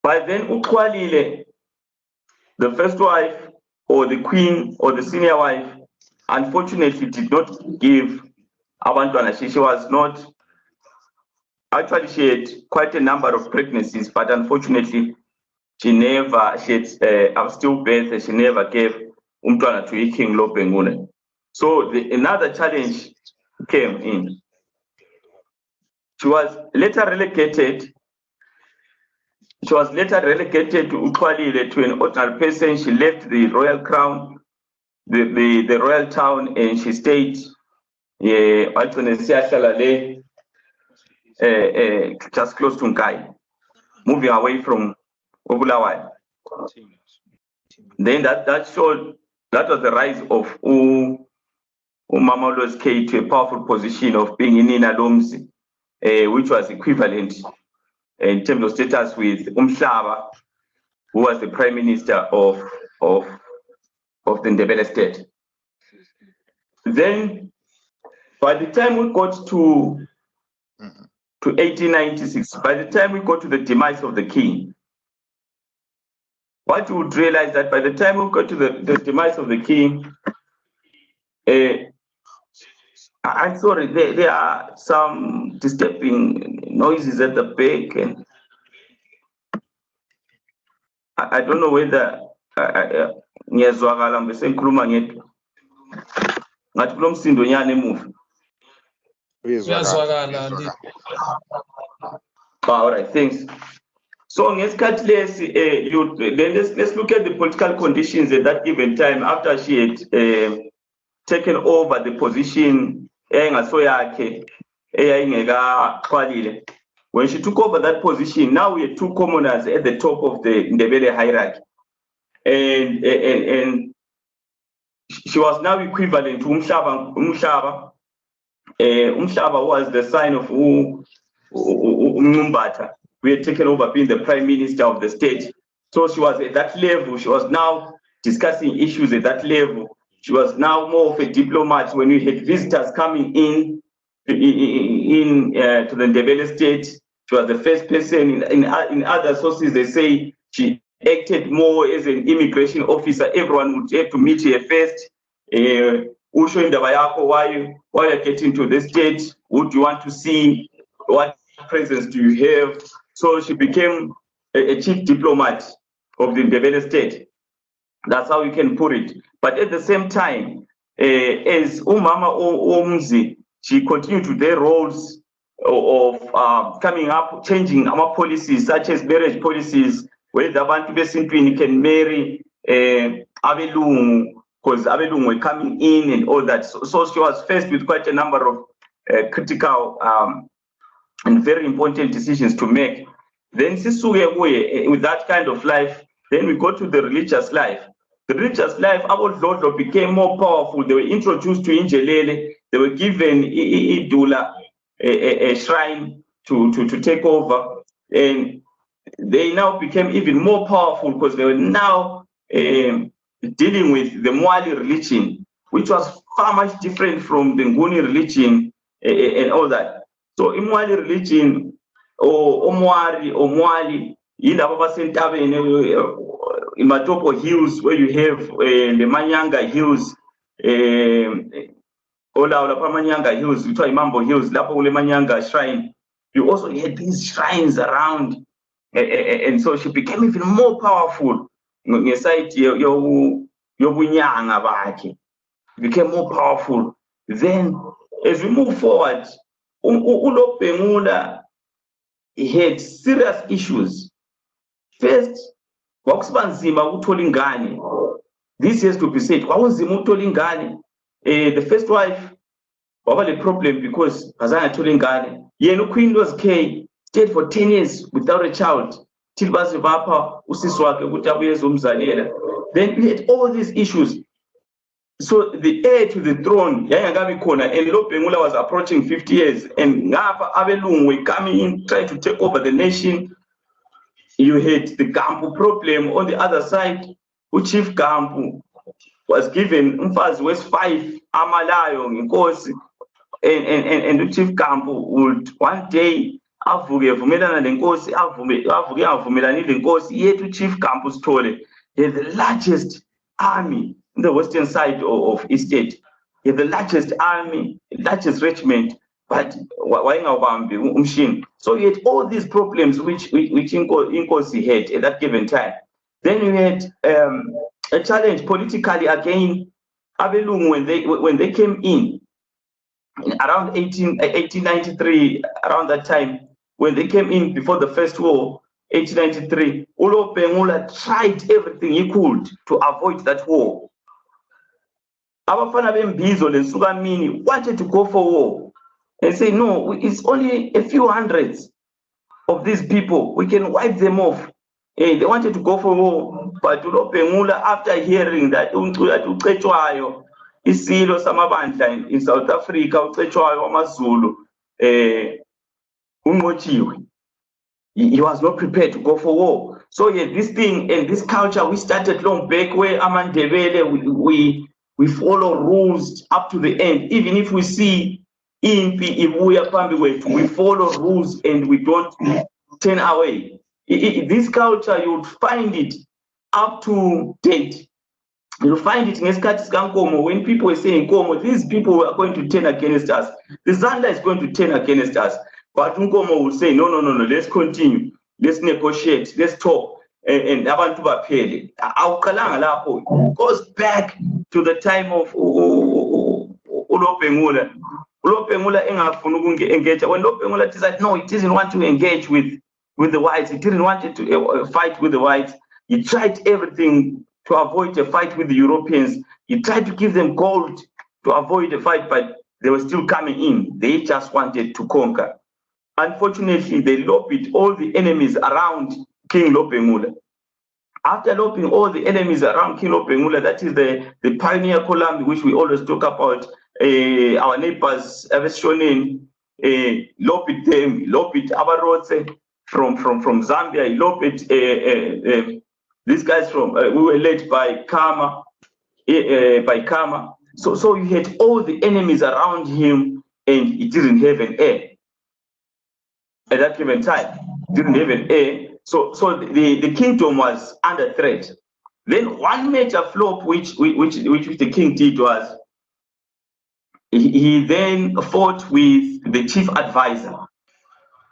By then, Uxwalile, the first wife, or the queen, or the senior wife, unfortunately did not give abantwana. She was not, actually she had quite a number of pregnancies, but unfortunately she never, she had stillbirth, and she never gave umntwana to King Lobengule. So another challenge came in. She was later relegated. She was later relegated to Uxwalile, to an ordinary person. She left the royal crown, the royal town, and she stayed just close to Nkai, moving away from Obulawayo. Then that showed, that was the rise of Mama Lozikheyi to a powerful position of being in Lomzi, which was equivalent in terms of status with Msebele, who was the prime minister of the Ndebele state. Then, by the time we got to 1896, by the time we got to the demise of the king, what you would realize that by the time we got to the demise of the king, I'm sorry, there are some disturbing noises at the back, and I don't know whether ngiyazwakala bese ngikhuluma ngedwa ngathi kulo msindo nyane emuva. All right, thanks. So ngesikhathi lesi let's look at the political conditions at that given time after she had taken over the position eyayingasoyakhe eyayingekaxhwalile. When she took over that position, now we had two commoners at the top of the Ndebele hierarchy, and she was now equivalent to Umhlaba. Umhlaba was the sign of Umnumbata. We had taken over being the prime minister of the state. So she was at that level. She was now discussing issues at that level. She was now more of a diplomat. When we had visitors coming in to the Ndebele state, she was the first person. In other sources, they say she acted more as an immigration officer. Everyone would have to meet her first. Why you're getting to the state? Would you want to see? What presence do you have? So she became a chief diplomat of the Ndebele state. That's how you can put it. But at the same time, as Umama Omzi, she continued to their roles of coming up, changing our policies, such as marriage policies, where the Bantu Besintwini can marry Abelungu, because Abelungu were coming in and all that. So she was faced with quite a number of critical and very important decisions to make. Then with that kind of life, then we go to the religious life. The religious life, our Lord became more powerful. They were introduced to Injelele. They were given Idula, a shrine to take over. And they now became even more powerful because they were now dealing with the Mwali religion, which was far much different from the Nguni religion and all that. So in Mwali religion, or Mwali, in Matopo Hills, where you have the Manyanga Hills, Ola Manyanga Hills, which are Mambo Hills, Lapo Manyanga Shrine. You also had these shrines around, and so she became even more powerful. Became more powerful. Then, as we move forward, Ulo Pengula had serious issues. First, this has to be said. The first wife had a problem because Queen Lozikheyi stayed for 10 years without a child. Then we had all these issues. So the heir to the throne, and Lopengula was approaching 50 years, and Abelungu were coming in, trying to take over the nation. You had the Gampu problem on the other side, who Chief Gampu was given Mfazi West 5 Amalayo, because and the Chief Gampu would one day avuke vumelana lenkosi, avuke avumelani lenkosi yethu. Chief Campus Tole, he has the largest army in the western side of East State. He has the largest army, largest regiment, but wayengawubambi umshini. So he had all these problems which Inkosi had at that given time. Then you had a challenge politically again. Abelungu, when they came in around 1893, around that time, when they came in before the First War, 1893, Ulo Pengula tried everything he could to avoid that war. Abafana Bembizo and Sugamini wanted to go for war and say, no, it's only a few hundreds of these people. We can wipe them off. They wanted to go for war, but Ulo Pengula, after hearing that isilo samabandla in South Africa, ucetshwayo wamaZulu unqotshiwe. He was not prepared to go for war. So yeah, this thing and this culture we started long back, where Amandebele, we follow rules up to the end. Even if we see impi ibuya phambi kwethu, we follow rules and we don't turn away. This culture, you would find it up to date. You'll find it in Nkomo, when people were saying, Nkomo, these people are going to turn against us. The Zanda is going to turn against us. But Nkomo will say, no, let's continue. Let's negotiate. Let's talk. And abantu baphele. Awuqalanga lapho. It goes back to the time of Ulopengula. Ulopengula engafuna ukunge-engage. When Ulopengula decided, no, he didn't want to engage with the whites. He didn't want to fight with the whites. He tried everything to avoid a fight with the Europeans. He tried to give them gold to avoid a fight, but they were still coming in. They just wanted to conquer. Unfortunately, they lobbied all the enemies around King Lopengula. After lobbying all the enemies around King Lopengula, that is the pioneer column, which we always talk about, our neighbors, Aveshonen, lobbied them, lobbied Abarotse from Zambia, he lobbied these guys from, we were led by Kama, So you had all the enemies around him, and he didn't have an heir. At that given time, didn't have an heir. So the kingdom was under threat. Then one major flop which the king did was, he then fought with the chief advisor.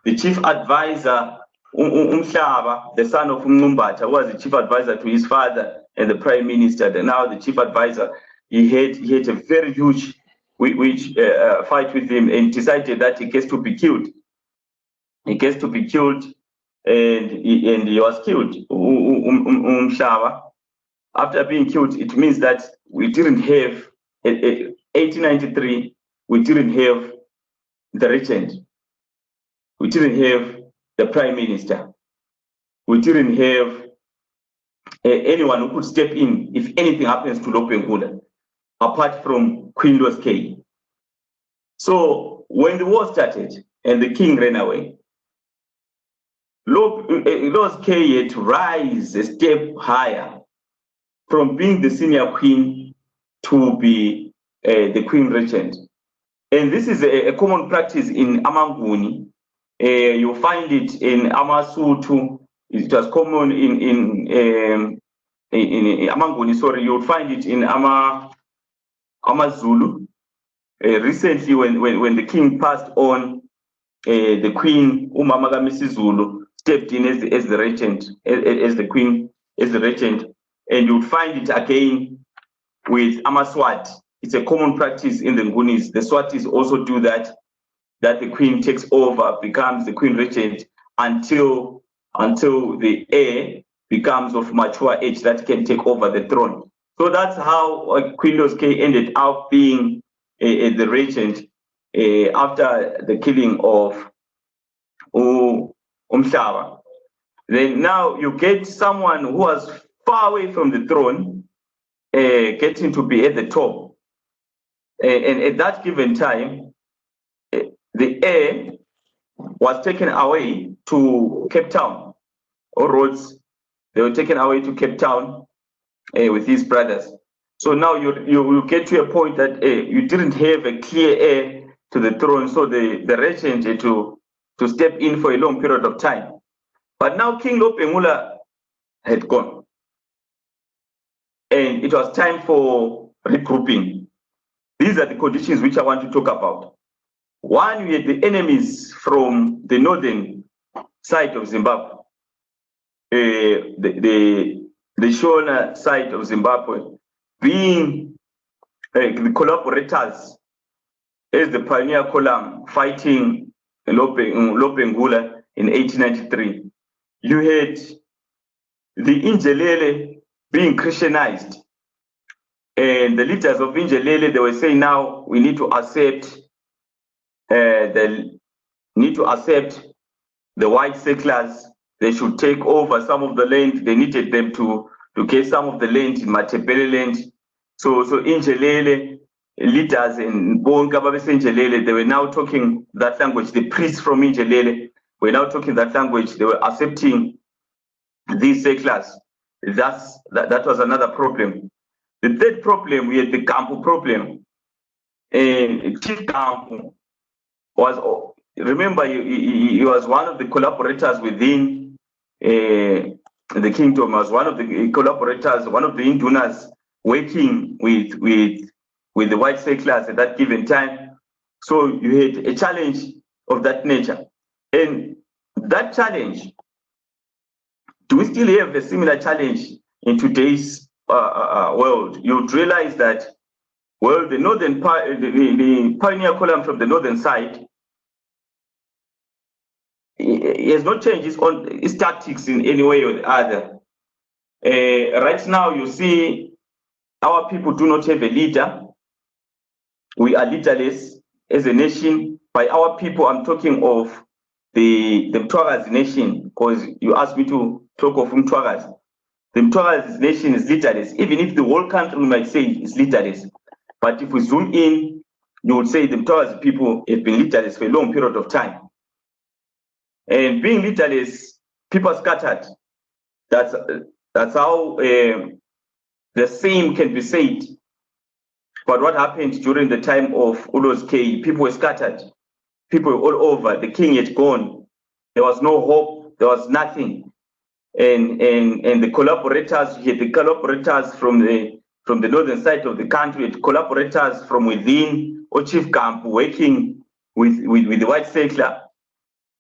The chief advisor, Umhlaba, the son of Umnumbatha, was the chief advisor to his father and the prime minister. And now the chief advisor, he had a very huge fight with him, and decided that he gets to be killed. He gets to be killed, and he was killed. Umhlaba. After being killed, it means that we didn't have, 1893, we didn't have the regent. We didn't have the prime minister. We didn't have anyone who could step in if anything happens to Lopengula, apart from Queen Lozikheyi. So when the war started and the king ran away, Lozikheyi had to rise a step higher from being the senior queen to be the queen regent. And this is a common practice in Amanguni. You find it in Amasutu. It was common in Amanguni. Sorry, you'll find it in Amazulu. Recently, when the king passed on, the queen Umama Misizulu stepped in as the regent, as the queen, as the regent, and you'll find it again with Amaswat. It's a common practice in the Ngunis. The Swatis also do that the queen takes over, becomes the queen regent until the heir becomes of mature age that can take over the throne. So that's how Queen Lozikheyi ended up being the regent after the killing of Umhlaba. Then now you get someone who was far away from the throne, getting to be at the top. And at that given time, the heir was taken away to Cape Town, or Rhodes. They were taken away to Cape Town with his brothers. So now you get to a point that you didn't have a clear heir to the throne. So the regent had to to step in for a long period of time. But now King Lopengula had gone. And it was time for regrouping. These are the conditions which I want to talk about. One, we had the enemies from the northern side of Zimbabwe, the Shona side of Zimbabwe, being the collaborators as the pioneer column fighting Lopengula in 1893. You had the Ingqungqulu being Christianized, and the leaders of Ingqungqulu, they were saying now we need to accept the white settlers. They should take over some of the land. They needed them to get some of the land in Matebeleland. So Ingqungqulu leaders in Bonga Ingqungqulu, they were now talking that language. The priests from Ingqungqulu were now talking that language. They were accepting these settlers. That was another problem. The third problem, we had the Kampu problem. Chief Kampu was, remember, he was one of the collaborators within the kingdom, was one of the collaborators, one of the Indunas working with the white settlers at that given time. So you had a challenge of that nature. And that challenge, do we still have a similar challenge in today's world? You'd realize that, well, the northern the pioneer column from the northern side, it has not changed its tactics in any way or the other. Right now, you see, our people do not have a leader. We are leaderless as a nation. By our people, I'm talking of the Mtwagazi nation, because you asked me to talk of Mtwagazi. The Mtwagazi nation is leaderless, even if the whole country might say it's leaderless. But if we zoom in, you would say the Mtwagazi people have been leaderless for a long period of time. And being leaderless, people are scattered. That's how the same can be said. But what happened during the time of Lozikheyi? People were scattered. People were all over. The king had gone. There was no hope. There was nothing. And the collaborators, you had the collaborators from the northern side of the country, had collaborators from within, or Chief Camp working with the white settler.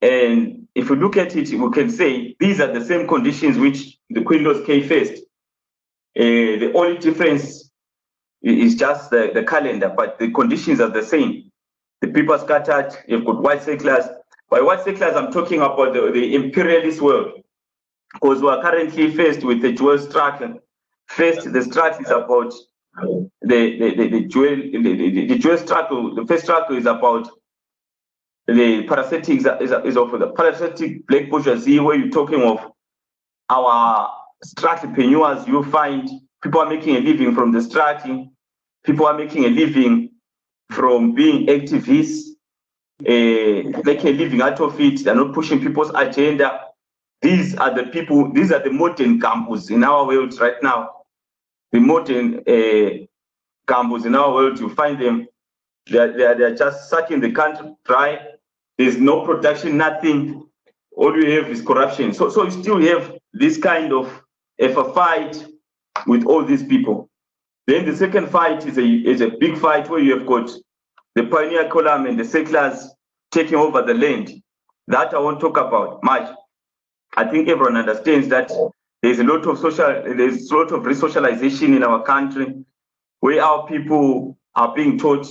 And if you look at it, we can say these are the same conditions which the Queen Lozikheyi faced. The only difference is just the calendar, but the conditions are the same. The people are scattered. You've got white settlers. By white settlers, I'm talking about the imperialist world, because we are currently faced with the dual struggle. First, the struggle is about the dual struggle. The first struggle is about the parasitic is of the parasitic black bourgeoisie, where you're talking of our strugglepreneurs. You find people are making a living from the struggle. People are making a living from being activists, making a living out of it. They're not pushing people's agenda. These are the people, these are the modern campus in our world right now. The modern campus in our world, you find them, they're just sucking the country dry. There's no production, nothing. All you have is corruption. So you still have this kind of a fight with all these people. Then the second fight is a big fight where you have got the pioneer column and the settlers taking over the land. That I won't talk about much. I think everyone understands that there's a lot of resocialization in our country, where our people are being taught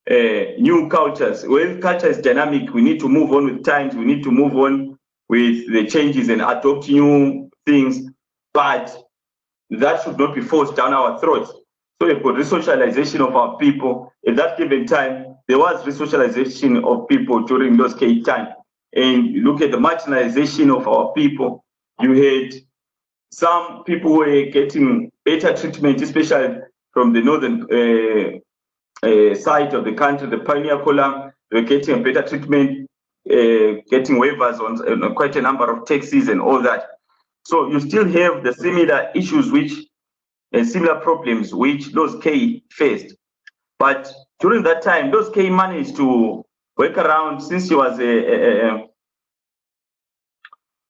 new cultures. Well, culture is dynamic. We need to move on with times. We need to move on with the changes and adopt new things. But that should not be forced down our throats. So we've got resocialization of our people. At that given time, there was resocialization of people during Lozikheyi time. And you look at the marginalization of our people, you had some people who were getting better treatment, especially from the northern side of the country, the pioneer column. They were getting better treatment, getting waivers on quite a number of taxes and all that. So you still have the similar issues similar problems which Lozikheyi faced. But during that time, Lozikheyi managed to work around, since she was a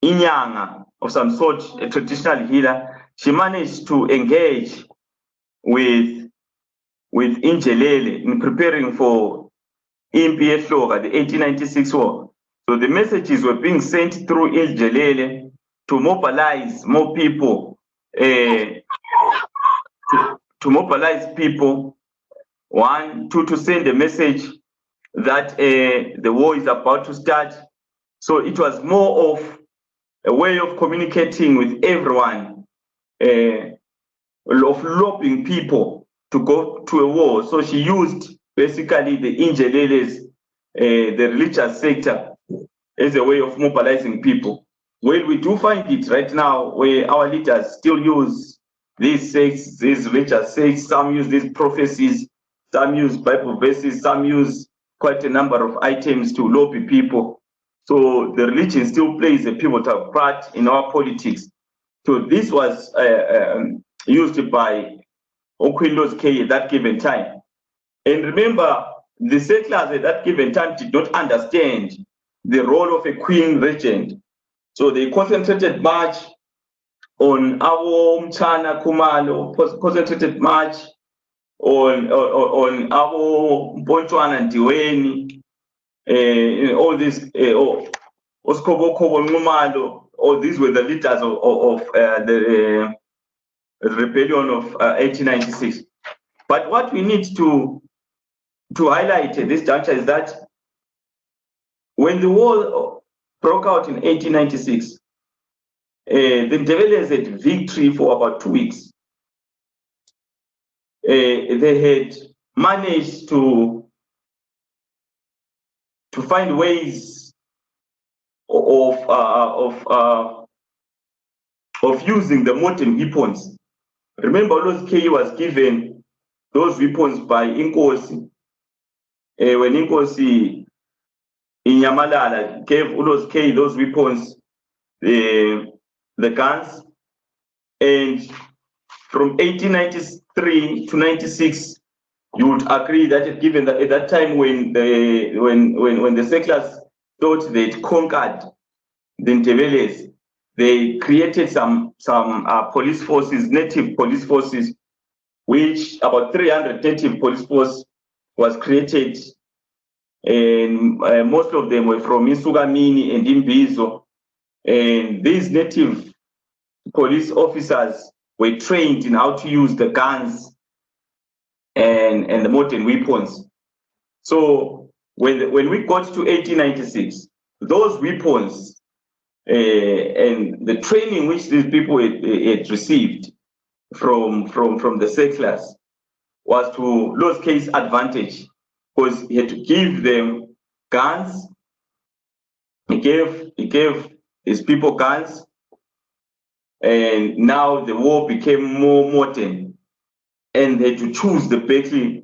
inyanga of some sort, a traditional healer, she managed to engage with Injelele in preparing for Impi Ehloka, the 1896 war. So the messages were being sent through Injelele to mobilize more people, to mobilize people. One, two, to send a message that the war is about to start. So it was more of a way of communicating with everyone, of lobbying people to go to a war. So she used basically the Injeleles, the religious sector, as a way of mobilizing people. Well, we do find it right now where our leaders still use these sects, these religious sects. Some use these prophecies, some use Bible verses, some use quite a number of items to lobby people. So the religion still plays a pivotal part in our politics. So this was used by Queen Lozikheyi at that given time. And remember, the settlers at that given time did not understand the role of a queen regent. So they concentrated much on our Mchana Kumalo, concentrated much on our Mpontwana and Diweni, all these, Oskobo Kobo Numalo, all these were the leaders of the rebellion of 1896. But what we need to highlight at this juncture is that when the war broke out in 1896, the Ndebele's had victory for about 2 weeks. They had managed to find ways of using the modern weapons. Remember, Lozikheyi was given those weapons by Inkosi. When Inkosi in Yamalala gave Lozikheyi those weapons, the guns, and from 1893 to 96, you would agree that given that at that time when the settlers thought they'd conquered the Ntebeles, they created some police forces, native police forces, which about 300 native police force was created, and most of them were from Isugamini and Imbizo. And these native police officers were trained in how to use the guns and the modern weapons. So when we got to 1896, those weapons and the training which these people had received from the settlers was to Lozikheyi's advantage, because he had to give them guns. He gave his people guns, and now the war became more modern, and they had to choose the battlefield.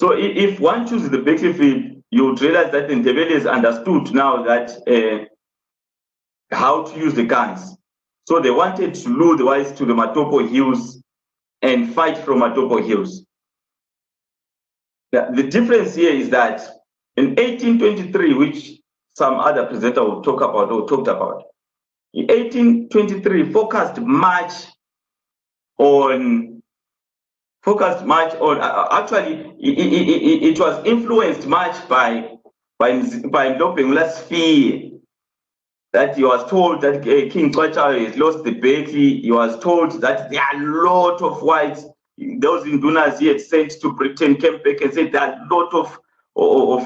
So if one chooses the battlefield, you would realize that the Ntebeles understood now that how to use the guns. So they wanted to lure the whites to the Matopo Hills and fight from Matopo Hills. The difference here is that in 1823, which some other presenter will talk about or talked about, in 1823 focused much on actually it was influenced much by Ndlopengula's fear that he was told that King Kwacha has lost the battle. He was told that there are a lot of whites, those Indunas he had sent to Britain came back and said there are a lot of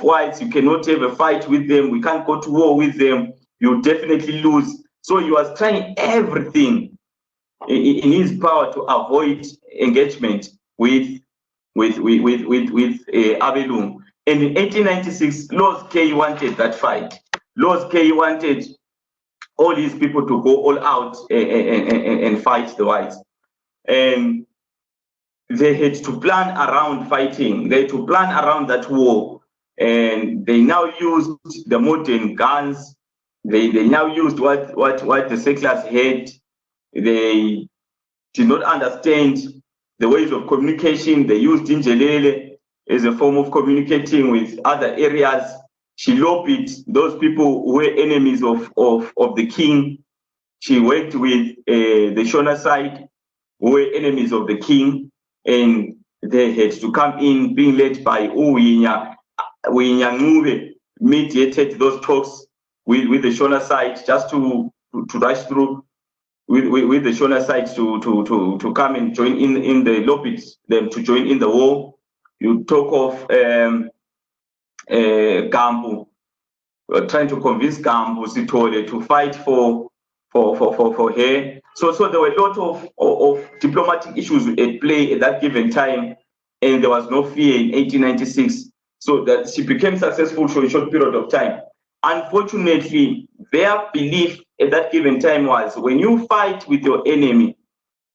whites, you cannot have a fight with them, we can't go to war with them, you definitely lose. So he was trying everything in his power to avoid engagement with Abelung. And in 1896, Lozikheyi wanted that fight. Lozikheyi wanted all these people to go all out and fight the whites. And they had to plan around fighting. They had to plan around that war. And they now used the modern guns. They now used what the settlers had. They did not understand the ways of communication. They used Injelele. as a form of communicating with other areas. She lobbied those people who were enemies of the king. She worked with the Shona side, who were enemies of the king, and they had to come in, being led by Ingqungqulu, mediated those talks with the Shona side, just to rush through with the Shona side to come and join in the lobbied them to join in the war. You talk of Gambu, trying to convince Gambu Sithole to fight for her. So there were a lot of diplomatic issues at play at that given time, and there was no fear in 1896. So that she became successful for a short period of time. Unfortunately, their belief at that given time was, when you fight with your enemy,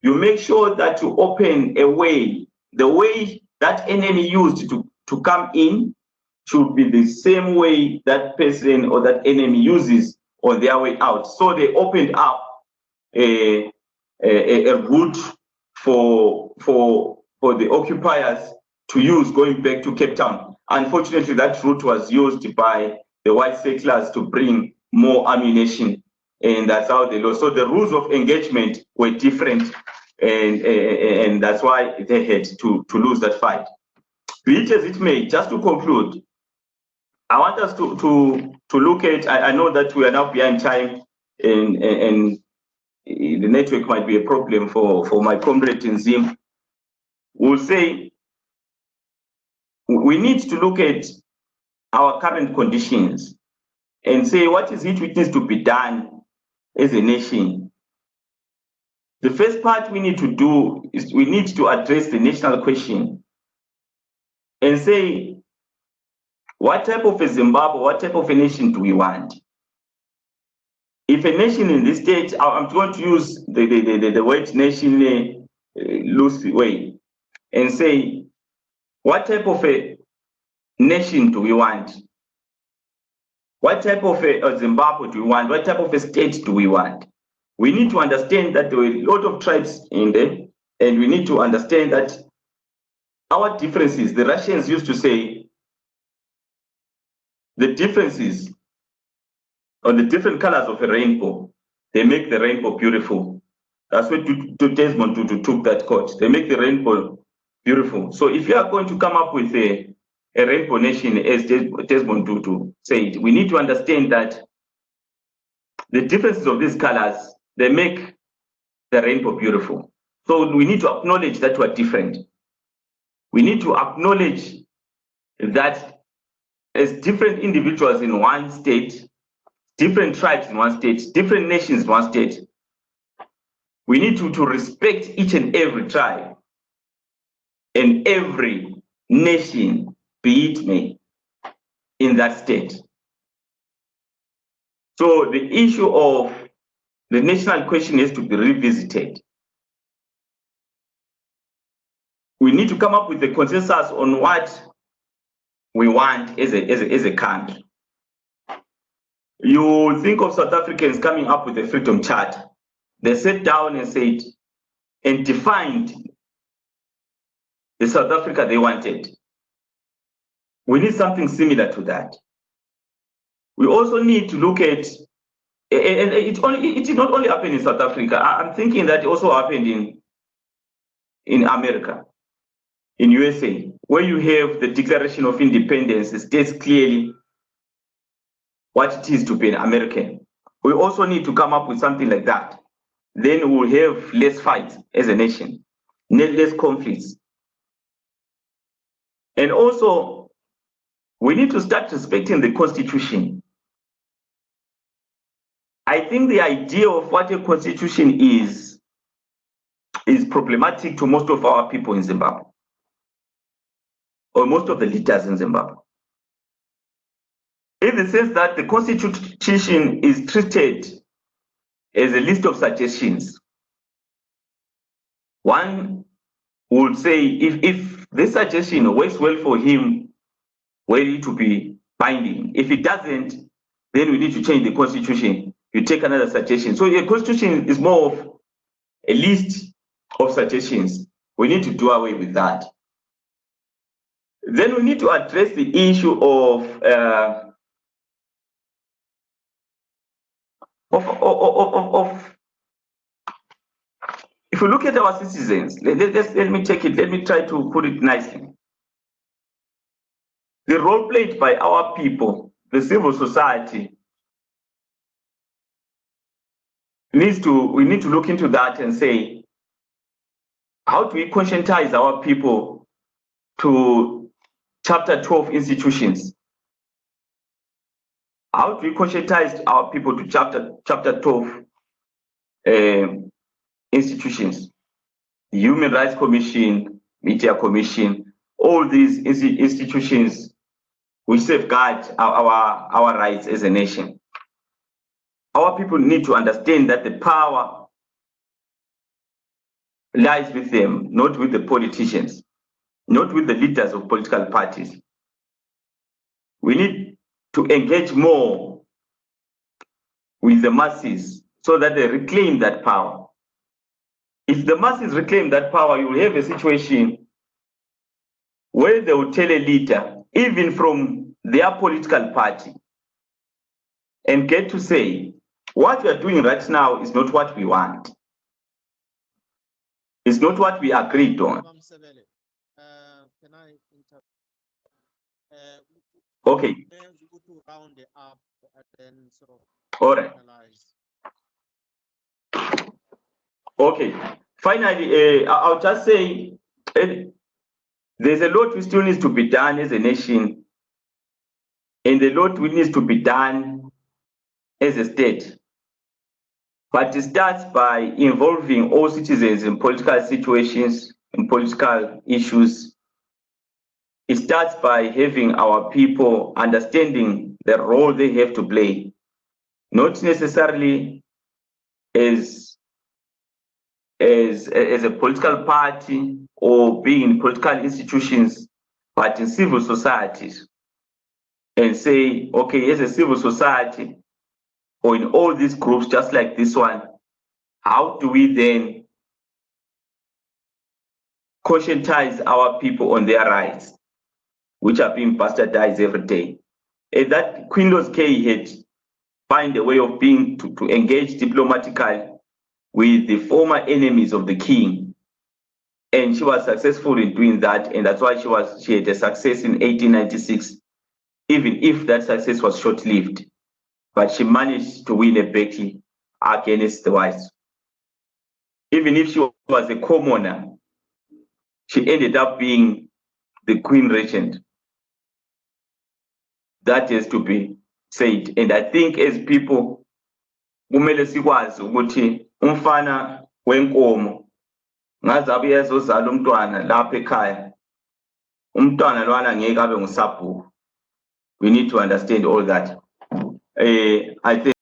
you make sure that you open a way. The way that enemy used to come in should be the same way that person or that enemy uses on their way out. So they opened up a route for the occupiers to use going back to Cape Town. Unfortunately, that route was used by the white settlers to bring more ammunition, and that's how they lost. So the rules of engagement were different, and that's why they had to lose that fight. Be it as it may, just to conclude, I want us to look at, I know that we are now behind time, and the network might be a problem for my comrade in Zim. We'll say we need to look at our current conditions and say, what is it which needs to be done as a nation? The first part we need to do is we need to address the national question and say, what type of a Zimbabwe, what type of a nation do we want? If a nation in this state, I'm going to use the word nation loosely way, and say, what type of a nation do we want? What type of a Zimbabwe do we want? What type of a state do we want? We need to understand that there were a lot of tribes in there, and we need to understand that our differences, the Russians used to say, the differences on the different colors of a rainbow, they make the rainbow beautiful. That's where Desmond Tutu took that quote. They make the rainbow beautiful. So if you are going to come up with a rainbow nation, as Desmond Tutu said, we need to understand that the differences of these colors, they make the rainbow beautiful. So we need to acknowledge that we're different. We need to acknowledge that as different individuals in one state, different tribes in one state, different nations in one state, we need to respect each and every tribe and every nation, be it may, in that state. So the issue of the national question has to be revisited. We need to come up with a consensus on what we want as a country. You think of South Africans coming up with a freedom charter. They sat down and said, and defined the South Africa they wanted. We need something similar to that. We also need to look at, and it did not only happen in South Africa. I'm thinking that it also happened in America, in USA, where you have the Declaration of Independence. It states clearly what it is to be an American. We also need to come up with something like that. Then we'll have less fights as a nation, less conflicts. And also, we need to start respecting the Constitution. I think the idea of what a constitution is problematic to most of our people in Zimbabwe, or most of the leaders in Zimbabwe. In the sense that the Constitution is treated as a list of suggestions. One would say, if this suggestion works well for him, well, it to be binding. If it doesn't, then we need to change the Constitution. You take another suggestion. So a Constitution is more of a list of suggestions. We need to do away with that. Then we need to address the issue of if you look at our citizens, let me take it, let me try to put it nicely. The role played by our people, the civil society, we need to look into that and say, how do we conscientize our people to Chapter 12 institutions? How do we conscientize our people to Chapter 12 institutions? The Human Rights Commission, Media Commission, all these institutions which safeguard our rights as a nation. Our people need to understand that the power lies with them, not with the politicians, not with the leaders of political parties. We need to engage more with the masses so that they reclaim that power. If the masses reclaim that power, you will have a situation where they will tell a leader, even from their political party, and get to say, what we are doing right now is not what we want. It's not what we agreed on. Msebele, can I interrupt? Okay. To round it up and then sort of all right. Analyze. Okay. Finally, I'll just say there's a lot which still needs to be done as a nation, and a lot which needs to be done as a state. But it starts by involving all citizens in political situations, in political issues. It starts by having our people understanding the role they have to play, not necessarily as a political party or being in political institutions, but in civil societies. And say, okay, as a civil society, or in all these groups, just like this one, how do we then conscientize our people on their rights, which are being bastardized every day? And that Queen Lozikheyi had find a way of being to engage diplomatically with the former enemies of the king. And she was successful in doing that, and that's why she had a success in 1896, even if that success was short-lived. But she managed to win a battle against the whites. Even if she was a commoner, she ended up being the Queen Regent. That has to be said. And I think as people, kumele sikwazi ukuthi umfana wenkomo ngazabe uyazozala umntwana lapha ekhaya, umntwana lwana ngeke abe ngusabhuku. We need to understand all that. I think